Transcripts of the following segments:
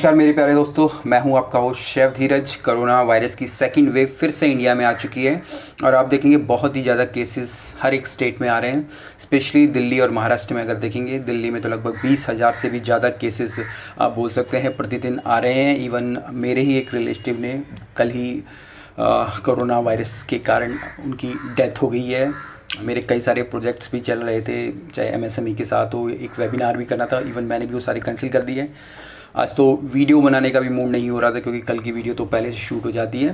नमस्कार मेरे प्यारे दोस्तों, मैं हूं आपका होस्ट शेफ धीरज। कोरोना वायरस की सेकंड वेव फिर से इंडिया में आ चुकी है और आप देखेंगे बहुत ही ज़्यादा केसेस हर एक स्टेट में आ रहे हैं। स्पेशली दिल्ली और महाराष्ट्र में अगर देखेंगे, दिल्ली में तो लगभग 20,000 से भी ज़्यादा केसेस आप बोल सकते हैं प्रतिदिन आ रहे हैं। इवन मेरे ही एक रिलेटिव ने कल ही कोरोना वायरस के कारण उनकी डेथ हो गई है। मेरे कई सारे प्रोजेक्ट्स भी चल रहे थे, चाहे एमएसएमई के साथ हो, एक वेबिनार भी करना था, इवन मैंने भी वो सारे कैंसिल कर दिए। आज तो वीडियो बनाने का भी मूड नहीं हो रहा था क्योंकि कल की वीडियो तो पहले से शूट हो जाती है।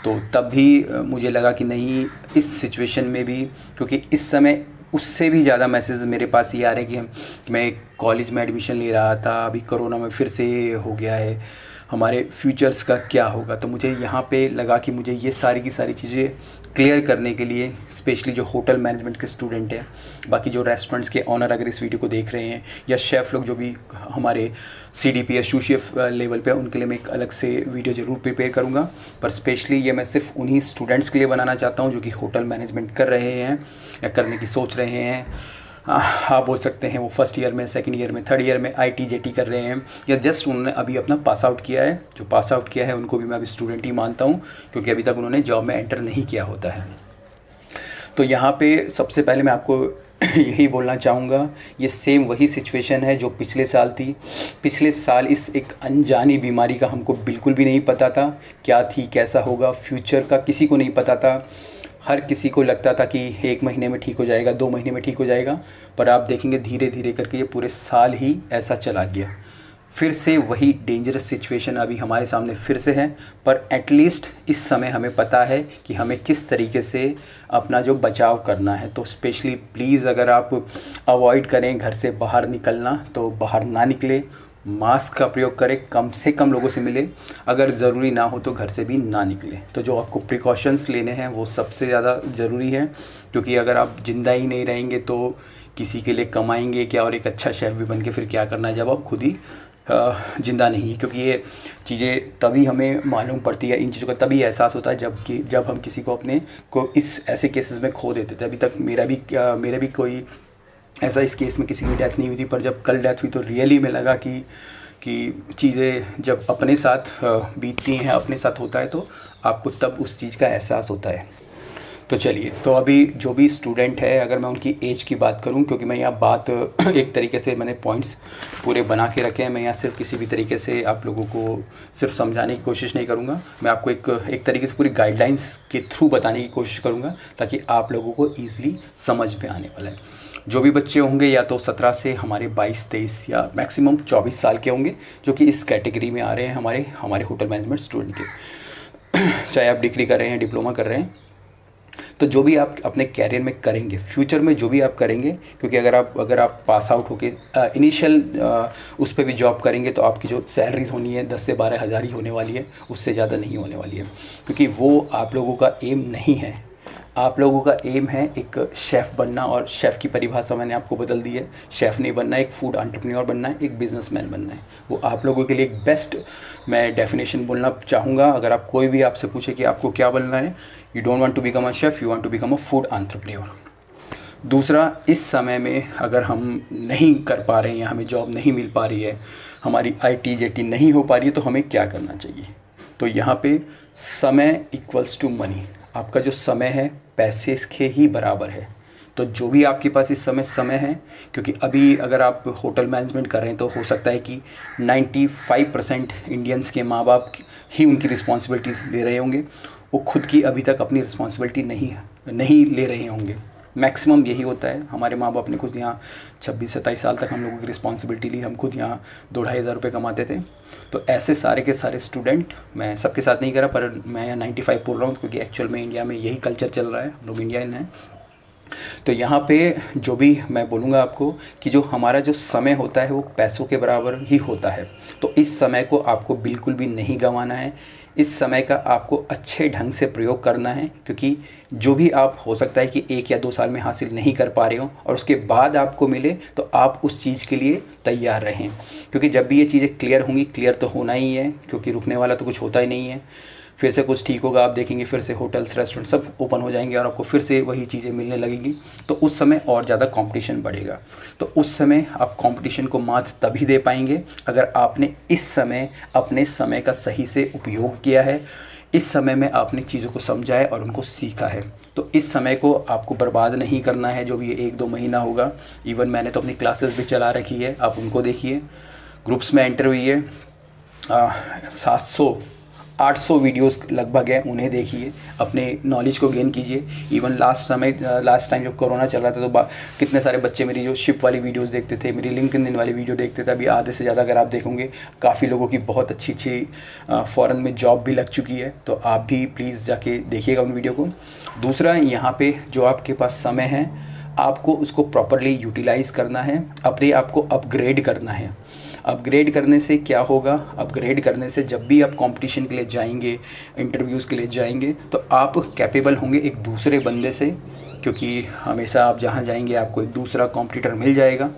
तो तब भी मुझे लगा कि नहीं, इस सिचुएशन में भी, क्योंकि इस समय उससे भी ज़्यादा मैसेज मेरे पास ये आ रहे हैं कि मैं कॉलेज में एडमिशन ले रहा था, अभी कोरोना में फिर से हो गया है, हमारे फ्यूचर्स का क्या होगा। तो मुझे यहाँ पे लगा कि मुझे ये सारी की सारी चीज़ें क्लियर करने के लिए, स्पेशली जो होटल मैनेजमेंट के स्टूडेंट हैं, बाकी जो रेस्टोरेंट्स के ऑनर अगर इस वीडियो को देख रहे हैं, या शेफ़ लोग जो भी हमारे सीडीपी या सू शेफ लेवल पे, उनके लिए मैं एक अलग से वीडियो ज़रूर प्रिपेयर करूँगा। पर स्पेशली ये मैं सिर्फ उन्हीं स्टूडेंट्स के लिए बनाना चाहता हूँ जो कि होटल मैनेजमेंट कर रहे हैं या करने की सोच रहे हैं। आप बोल सकते हैं वो फर्स्ट ईयर में, सेकंड ईयर में, थर्ड ईयर में आईटी जेटी कर रहे हैं, या जस्ट उन्होंने अभी अपना पास आउट किया है। जो पास आउट किया है उनको भी मैं अभी स्टूडेंट ही मानता हूँ क्योंकि अभी तक उन्होंने जॉब में एंटर नहीं किया होता है। तो यहाँ पे सबसे पहले मैं आपको यही बोलना चाहूँगा, ये सेम वही सिचुएशन है जो पिछले साल थी। पिछले साल इस एक अनजानी बीमारी का हमको बिल्कुल भी नहीं पता था क्या थी, कैसा होगा, फ्यूचर का किसी को नहीं पता था। हर किसी को लगता था कि 1 महीने में ठीक हो जाएगा, 2 महीने में ठीक हो जाएगा, पर आप देखेंगे धीरे धीरे करके ये पूरे साल ही ऐसा चला गया। फिर से वही डेंजरस सिचुएशन अभी हमारे सामने फिर से है, पर एटलीस्ट इस समय हमें पता है कि हमें किस तरीके से अपना जो बचाव करना है। तो स्पेशली प्लीज़ अगर आप अवॉइड करें घर से बाहर निकलना तो बाहर ना निकले, मास्क का प्रयोग करें, कम से कम लोगों से मिले, अगर ज़रूरी ना हो तो घर से भी ना निकले। तो जो आपको प्रिकॉशंस लेने हैं वो सबसे ज़्यादा ज़रूरी है, क्योंकि अगर आप ज़िंदा ही नहीं रहेंगे तो किसी के लिए कमाएंगे क्या, और एक अच्छा शेफ़ भी बन के फिर क्या करना है जब आप खुद ही ज़िंदा नहीं है। क्योंकि ये चीज़ें तभी हमें मालूम पड़ती है, इन चीज़ों का तभी एहसास होता है जब हम किसी को अपने को इस ऐसे केसेस में खो देते थे। अभी तक मेरा भी कोई ऐसा इस केस में किसी की डेथ नहीं हुई थी, पर जब कल डेथ हुई तो रियली में लगा कि चीज़ें जब अपने साथ बीतती हैं, अपने साथ होता है, तो आपको तब उस चीज़ का एहसास होता है। तो चलिए, तो अभी जो भी स्टूडेंट है, अगर मैं उनकी एज की बात करूं, क्योंकि मैं यहाँ बात एक तरीके से मैंने पॉइंट्स पूरे बना के रखे हैं, मैं यहाँ सिर्फ किसी भी तरीके से आप लोगों को सिर्फ समझाने की कोशिश नहीं करूँगा, मैं आपको एक तरीके से पूरी गाइडलाइंस के थ्रू बताने की कोशिश करूँगा ताकि आप लोगों को ईज़िली समझ में आने वाला है। जो भी बच्चे होंगे या तो 17 से हमारे 22-23 या मैक्सिमम 24 साल के होंगे, जो कि इस कैटेगरी में आ रहे हैं हमारे होटल मैनेजमेंट स्टूडेंट के, चाहे आप डिग्री कर रहे हैं, डिप्लोमा कर रहे हैं, तो जो भी आप अपने कैरियर में करेंगे, फ्यूचर में जो भी आप करेंगे, क्योंकि अगर आप पास आउट होके इनिशियल उस पर भी जॉब करेंगे तो आपकी जो सैलरीज होनी है 10 से 12 हज़ार ही होने वाली है, उससे ज़्यादा नहीं होने वाली है। क्योंकि वो आप लोगों का एम नहीं है। आप लोगों का एम है एक शेफ़ बनना, और शेफ़ की परिभाषा मैंने आपको बदल दी है। शेफ़ नहीं बनना, एक फूड एंटरप्रेन्योर बनना है, एक बिजनेसमैन बनना है। वो आप लोगों के लिए एक बेस्ट मैं डेफिनेशन बोलना चाहूँगा। अगर आप कोई भी आपसे पूछे कि आपको क्या बनना है, you don't want to become a chef, you want to become a food entrepreneur. दूसरा, इस समय में अगर हम नहीं कर पा रहे हैं, हमें जॉब नहीं मिल पा रही है, हमारी आईटी जेटी नहीं हो पा रही है, तो हमें क्या करना चाहिए। तो यहाँ पे समय इक्वल्स टू मनी। आपका जो समय है पैसे के ही बराबर है। तो जो भी आपके पास इस समय है, क्योंकि अभी अगर आप होटल मैनेजमेंट कर रहे हैं तो हो सकता है कि 95% इंडियंस के माँ बाप ही उनकी रिस्पॉन्सिबिलिटीज़ ले रहे होंगे, वो खुद की अभी तक अपनी रिस्पॉन्सिबिलिटी नहीं ले रहे होंगे। मैक्सिमम यही होता है। हमारे माँ बाप ने खुद यहाँ 26-27 साल तक हम लोगों की रिस्पॉन्सिबिलिटी ली, हम खुद यहाँ 2-2.5 रुपये कमाते थे। तो ऐसे सारे के सारे स्टूडेंट, मैं सबके साथ नहीं करा, पर मैं यहाँ 95 बोल रहा हूँ क्योंकि एक्चुअल में इंडिया में यही कल्चर चल रहा है, हम लोग इंडियन हैं। तो यहाँ पे जो भी मैं बोलूँगा आपको कि जो हमारा जो समय होता है वो पैसों के बराबर ही होता है। तो इस समय को आपको बिल्कुल भी नहीं गंवाना है। इस समय का आपको अच्छे ढंग से प्रयोग करना है, क्योंकि जो भी आप हो सकता है कि 1 या 2 साल में हासिल नहीं कर पा रहे हो और उसके बाद आपको मिले, तो आप उस चीज़ के लिए तैयार रहें। क्योंकि जब भी ये चीज़ें क्लियर होंगी, क्लियर तो होना ही है, क्योंकि रुकने वाला तो कुछ होता ही नहीं है। फिर से कुछ ठीक होगा, आप देखेंगे फिर से होटल्स रेस्टोरेंट सब ओपन हो जाएंगे और आपको फिर से वही चीज़ें मिलने लगेंगी। तो उस समय और ज़्यादा कंपटीशन बढ़ेगा। तो उस समय आप कंपटीशन को मात तभी दे पाएंगे अगर आपने इस समय अपने समय का सही से उपयोग किया है, इस समय में आपने चीज़ों को समझा है और उनको सीखा है। तो इस समय को आपको बर्बाद नहीं करना है, जो भी ये 1-2 महीना होगा। इवन मैंने तो अपनी क्लासेस भी चला रखी है, आप उनको देखिए, ग्रुप्स में एंटर हुई है, 700-800 वीडियोस लगभग है, उन्हें देखिए, अपने नॉलेज को गेन कीजिए। इवन लास्ट टाइम जब कोरोना चल रहा था तो कितने सारे बच्चे मेरी जो शिप वाली वीडियोस देखते थे, मेरी लिंक्डइन वाली वीडियो देखते थे। अभी आधे से ज़्यादा अगर आप देखोगे, काफ़ी लोगों की बहुत अच्छी फ़ॉरेन में जॉब भी लग चुकी है। तो आप भी प्लीज़ जाके देखिएगा उन वीडियो को। दूसरा, यहाँ पे जो आपके पास समय है, आपको उसको प्रॉपरली यूटिलाइज़ करना है, अपने आप को अपग्रेड करना है। अपग्रेड करने से क्या होगा? अपग्रेड करने से जब भी आप कंपटीशन के लिए जाएंगे, इंटरव्यूज़ के लिए जाएंगे, तो आप कैपेबल होंगे एक दूसरे बंदे से, क्योंकि हमेशा आप जहाँ जाएंगे आपको एक दूसरा कॉम्पिटिटर मिल जाएगा,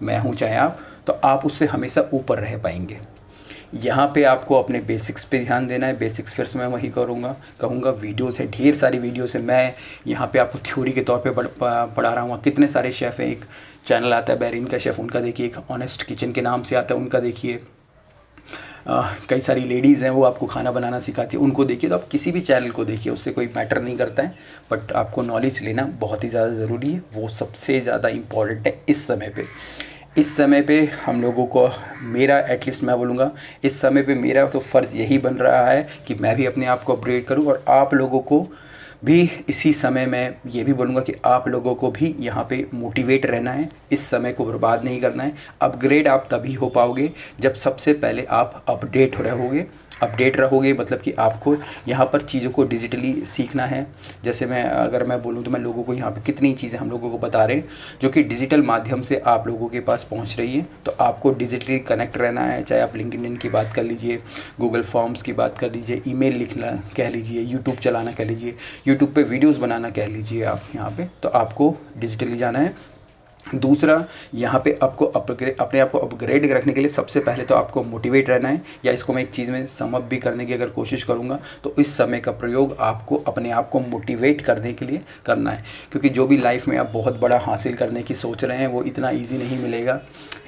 मैं हूँ चाहे आप, तो आप उससे हमेशा ऊपर रह पाएंगे। यहाँ पे आपको अपने बेसिक्स पे ध्यान देना है। बेसिक्स फिर से मैं वही कहूँगा, वीडियोस है, ढेर सारी वीडियोस है। मैं यहाँ पे आपको थ्योरी के तौर पे पढ़ा रहा हूँ। कितने सारे शेफ़ हैं, एक चैनल आता है बैरिन का शेफ़, उनका देखिए, एक ऑनेस्ट किचन के नाम से आता है, उनका देखिए। कई सारी लेडीज़ हैं, वो आपको खाना बनाना सिखाती है, उनको देखिए। तो आप किसी भी चैनल को देखिए, उससे कोई मैटर नहीं करता है, बट आपको नॉलेज लेना बहुत ही ज़्यादा ज़रूरी है। वो सबसे ज़्यादा इम्पॉर्टेंट है इस समय पे। इस समय पे हम लोगों को, मेरा एटलीस्ट मैं बोलूँगा, इस समय पे मेरा तो फ़र्ज़ यही बन रहा है कि मैं भी अपने आप को अपग्रेड करूँ, और आप लोगों को भी इसी समय में ये भी बोलूँगा कि आप लोगों को भी यहाँ पे मोटिवेट रहना है, इस समय को बर्बाद नहीं करना है। अपग्रेड आप तभी हो पाओगे जब सबसे पहले आप अपडेट रहोगे, मतलब कि आपको यहाँ पर चीज़ों को डिजिटली सीखना है। जैसे अगर मैं बोलूँ तो मैं लोगों को यहाँ पे कितनी चीज़ें हम लोगों को बता रहे हैं जो कि डिजिटल माध्यम से आप लोगों के पास पहुँच रही है। तो आपको डिजिटली कनेक्ट रहना है, चाहे आप लिंक्डइन की बात कर लीजिए, गूगल फॉर्म्स की बात कर लीजिए, ईमेल लिखना कह लीजिए, यूट्यूब चलाना कह लीजिए, यूट्यूब पे वीडियोज़ बनाना कह लीजिए आप यहाँ पर, तो आपको डिजिटली जाना है। दूसरा, यहाँ पे आपको अपने आप को अपग्रेड रखने के लिए सबसे पहले तो आपको मोटिवेट रहना है, या इसको मैं एक चीज़ में सम अप भी करने की अगर कोशिश करूँगा तो इस समय का प्रयोग आपको अपने आप को मोटिवेट करने के लिए करना है। क्योंकि जो भी लाइफ में आप बहुत बड़ा हासिल करने की सोच रहे हैं वो इतना ईजी नहीं मिलेगा।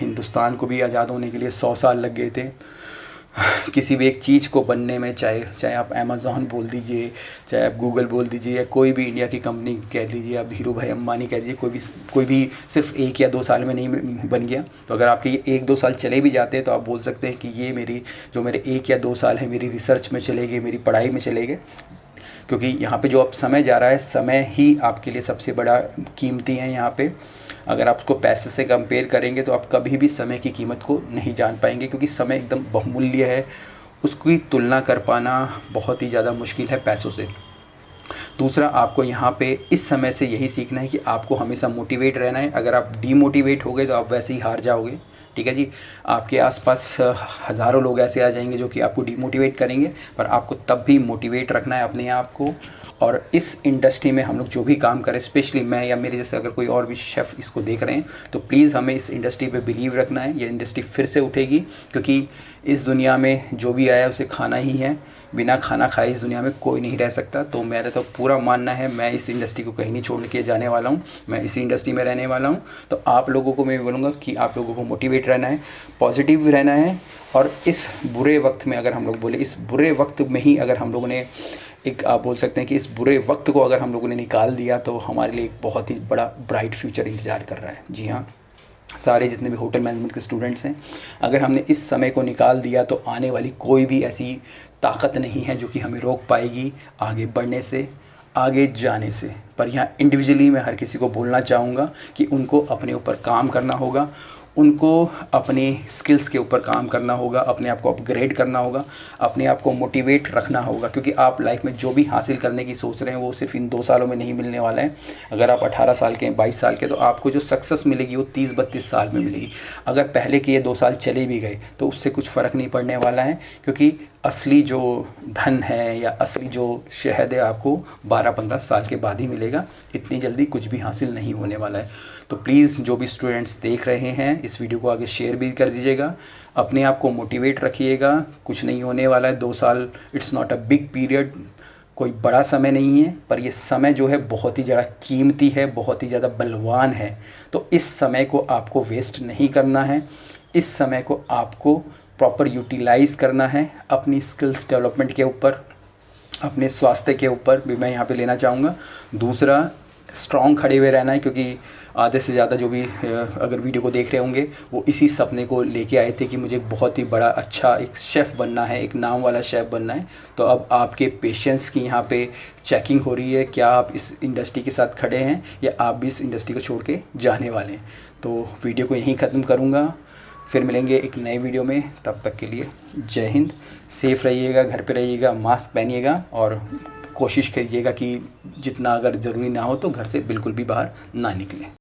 हिंदुस्तान को भी आज़ाद होने के लिए 100 साल लग गए थे। किसी भी एक चीज़ को बनने में, चाहे आप अमेज़ॉन बोल दीजिए, चाहे आप गूगल बोल दीजिए, या कोई भी इंडिया की कंपनी कह लीजिए, आप धीरू भाई अंबानी कह लीजिए, कोई भी सिर्फ 1 या 2 साल में नहीं बन गया। तो अगर आपके ये 1-2 साल चले भी जाते हैं तो आप बोल सकते हैं कि ये मेरे 1 या 2 साल है मेरी रिसर्च में चले गए, मेरी पढ़ाई में चले गए। क्योंकि यहाँ पे जो अब समय जा रहा है, समय ही आपके लिए सबसे बड़ा कीमती है। यहाँ पे अगर आप उसको पैसे से कंपेयर करेंगे तो आप कभी भी समय की कीमत को नहीं जान पाएंगे, क्योंकि समय एकदम बहुमूल्य है, उसकी तुलना कर पाना बहुत ही ज़्यादा मुश्किल है पैसों से। दूसरा, आपको यहाँ पे इस समय से यही सीखना है कि आपको हमेशा मोटिवेट रहना है। अगर आप डीमोटिवेट हो गए तो आप वैसे ही हार जाओगे, ठीक है जी। आपके आसपास हज़ारों लोग ऐसे आ जाएंगे जो कि आपको डीमोटिवेट करेंगे, पर आपको तब भी मोटिवेट रखना है अपने आप को। और इस इंडस्ट्री में हम लोग जो भी काम करें, स्पेशली मैं या मेरे जैसे अगर कोई और भी शेफ़ इसको देख रहे हैं, तो प्लीज़ हमें इस इंडस्ट्री पे बिलीव रखना है। ये इंडस्ट्री फिर से उठेगी, क्योंकि इस दुनिया में जो भी आया उसे खाना ही है। बिना खाना खाए इस दुनिया में कोई नहीं रह सकता। तो मेरा तो पूरा मानना है, मैं इस इंडस्ट्री को कहीं नहीं छोड़ के जाने वाला हूँ, मैं इसी इंडस्ट्री में रहने वाला हूँ। तो आप लोगों को मैं बोलूँगा कि आप लोगों को मोटिवेट रहना है, पॉजिटिव रहना है। और इस बुरे वक्त में, अगर हम लोग बोले इस बुरे वक्त में ही अगर हम लोगों ने आप बोल सकते हैं कि इस बुरे वक्त को अगर हम लोगों ने निकाल दिया तो हमारे लिए एक बहुत ही बड़ा ब्राइट फ्यूचर इंतज़ार कर रहा है। जी हाँ, सारे जितने भी होटल मैनेजमेंट के स्टूडेंट्स हैं, अगर हमने इस समय को निकाल दिया तो आने वाली कोई भी ऐसी ताकत नहीं है जो कि हमें रोक पाएगी आगे बढ़ने से, आगे जाने से। पर यहाँ इंडिविजुअली मैं हर किसी को बोलना चाहूँगा कि उनको अपने ऊपर काम करना होगा, उनको अपने स्किल्स के ऊपर काम करना होगा, अपने आप को अपग्रेड करना होगा, अपने आप को मोटिवेट रखना होगा। क्योंकि आप लाइफ में जो भी हासिल करने की सोच रहे हैं वो सिर्फ इन 2 सालों में नहीं मिलने वाला है। अगर आप 18 साल के हैं, 22 साल के, तो आपको जो सक्सेस मिलेगी वो 30-32 साल में मिलेगी। अगर पहले के ये 2 साल चले भी गए तो उससे कुछ फ़र्क नहीं पड़ने वाला है, क्योंकि असली जो धन है या असली जो शहद है आपको 12-15 साल के बाद ही मिलेगा। इतनी जल्दी कुछ भी हासिल नहीं होने वाला है। तो प्लीज़ जो भी स्टूडेंट्स देख रहे हैं इस वीडियो को आगे शेयर भी कर दीजिएगा। अपने आप को मोटिवेट रखिएगा, कुछ नहीं होने वाला है। 2 साल it's not a big period, कोई बड़ा समय नहीं है, पर ये समय जो है बहुत ही ज़्यादा कीमती है, बहुत ही ज़्यादा बलवान है। तो इस समय को आपको वेस्ट नहीं करना है, इस समय को आपको प्रॉपर यूटिलाइज़ करना है अपनी स्किल्स डेवलपमेंट के ऊपर, अपने स्वास्थ्य के ऊपर भी मैं यहाँ पे लेना चाहूँगा। दूसरा, स्ट्रॉन्ग खड़े हुए रहना है, क्योंकि आधे से ज़्यादा जो भी अगर वीडियो को देख रहे होंगे वो इसी सपने को लेके आए थे कि मुझे बहुत ही बड़ा अच्छा एक शेफ़ बनना है, एक नाम वाला शेफ़ बनना है। तो अब आपके पेशेंस की यहाँ पे चेकिंग हो रही है, क्या आप इस इंडस्ट्री के साथ खड़े हैं या आप भी इस इंडस्ट्री को छोड़ के जाने वाले हैं। तो वीडियो को यहीं ख़त्म करूँगा, फिर मिलेंगे एक नए वीडियो में। तब तक के लिए जय हिंद। सेफ़ रहिएगा, घर पे रहिएगा, मास्क पहनिएगा और कोशिश कीजिएगा कि जितना अगर ज़रूरी ना हो तो घर से बिल्कुल भी बाहर ना निकलें।